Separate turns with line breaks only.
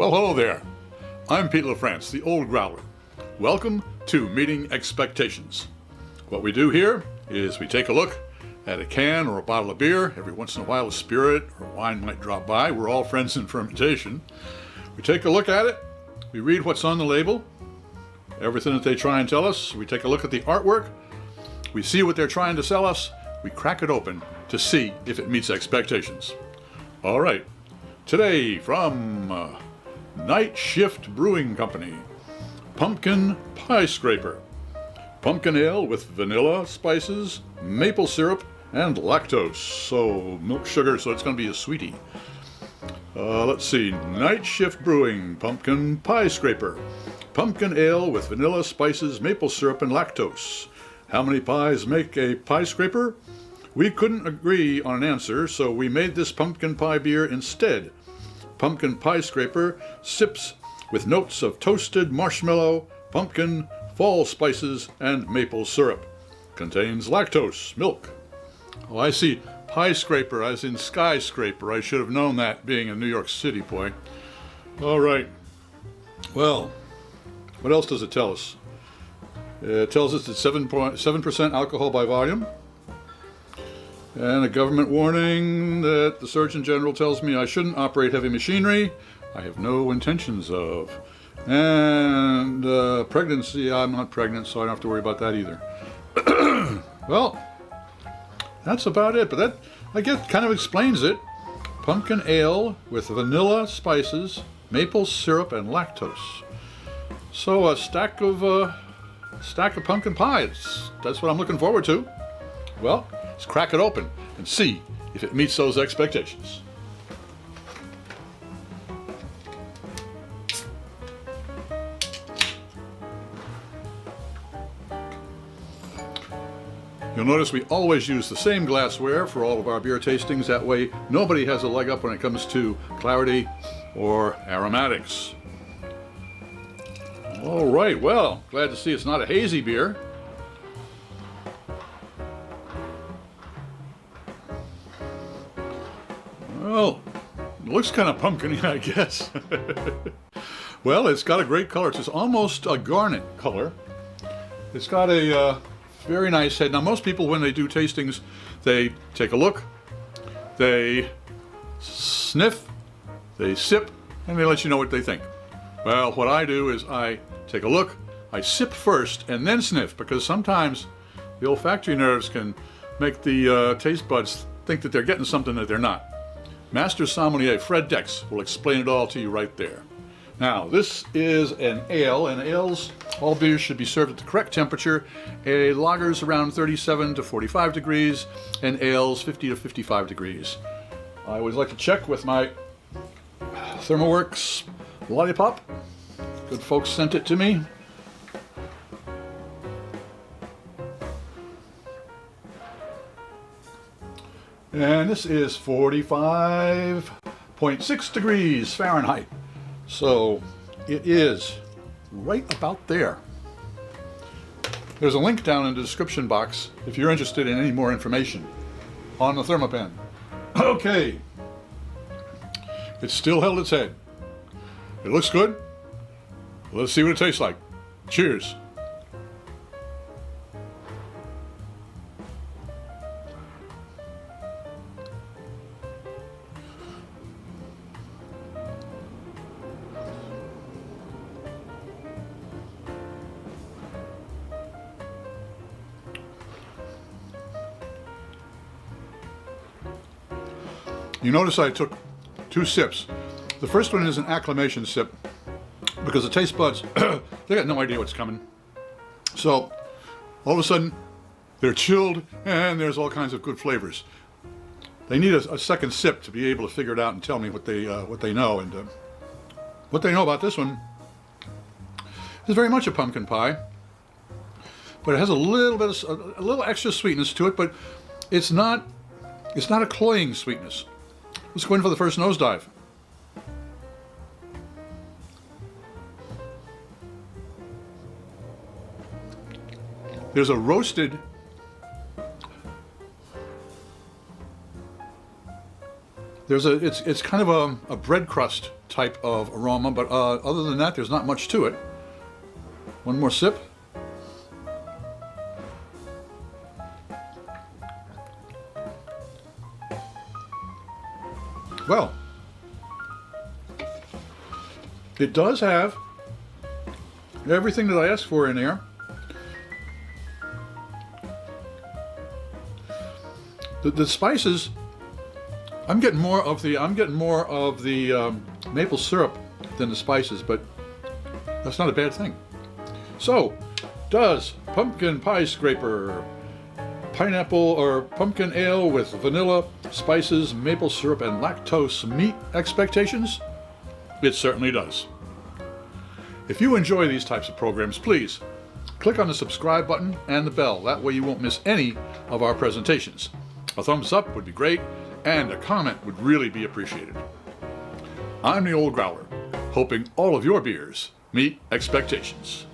Well, hello there. I'm Pete LaFrance, the old Growler. Welcome to Meeting Expectations. What we do here is we take a look at a can or a bottle of beer. Every once in a while a spirit or wine might drop by. We're all friends in fermentation. We take a look at it. We read what's on the label, everything that they try and tell us. We take a look at the artwork. We see what they're trying to sell us. We crack it open to see if it meets expectations. All right. Today from Night Shift Brewing Company, Pumpkin Piescraper. Pumpkin ale with vanilla, spices, maple syrup, and lactose. So milk sugar, so it's going to be a sweetie. Let's see. Night Shift Brewing, Pumpkin Piescraper. Pumpkin ale with vanilla, spices, maple syrup, and lactose. How many pies make a pie scraper? We couldn't agree on an answer, so we made this pumpkin pie beer instead. Pumpkin Piescraper sips with notes of toasted marshmallow, pumpkin, fall spices, and maple syrup. Contains lactose, milk. Oh, I see. Piescraper, as in skyscraper. I should have known that, being a New York City boy. All right. Well, what else does it tell us? It tells us it's 7% alcohol by volume. And a government warning that the Surgeon General tells me I shouldn't operate heavy machinery. I have no intentions of. And pregnancy, I'm not pregnant, so I don't have to worry about that either. Well, that's about it, but that, I guess, kind of explains it. Pumpkin ale with vanilla, spices, maple syrup, and lactose. So a stack of pumpkin pie. That's what I'm looking forward to. Well, let's crack it open and see if it meets those expectations. You'll notice we always use the same glassware for all of our beer tastings. That way, nobody has a leg up when it comes to clarity or aromatics. All right, well, glad to see it's not a hazy beer. Well, it looks kind of pumpkin-y, I guess. Well, it's got a great color. It's almost a garnet color. It's got a very nice head. Now, most people, when they do tastings, they take a look, they sniff, they sip, and they let you know what they think. Well, what I do is I take a look, I sip first, and then sniff, because sometimes the olfactory nerves can make the taste buds think that they're getting something that they're not. Master sommelier Fred Dex will explain it all to you right there. Now, this is an ale, and ales, all beers should be served at the correct temperature. A lager's around 37 to 45 degrees, and ales 50 to 55 degrees. I always like to check with my ThermoWorks lollipop. Good folks sent it to me. And this is 45.6 degrees Fahrenheit. So it is right about there. There's a link down in the description box if you're interested in any more information on the Thermopen. Okay. It's still held its head. It looks good. Let's see what it tastes like. Cheers. You notice I took 2 sips. The first one is an acclimation sip because the taste buds, they got no idea what's coming. So all of a sudden they're chilled and there's all kinds of good flavors. They need a second sip to be able to figure it out and tell me what they know. And what they know about this one is very much a pumpkin pie, but it has a little extra sweetness to it, but it's not a cloying sweetness. Let's go in for the first nosedive. There's a roasted It's kind of a bread crust type of aroma, but other than that, there's not much to it. One more sip. Well, it does have everything that I asked for in there. The spices, I'm getting more of the maple syrup than the spices, but that's not a bad thing. So, does pumpkin pie scraper, pineapple or pumpkin ale with vanilla, spices, maple syrup, and lactose meet expectations? It certainly does. If you enjoy these types of programs, please click on the subscribe button and the bell. That way you won't miss any of our presentations. A thumbs up would be great, and a comment would really be appreciated. I'm the Old Growler, hoping all of your beers meet expectations.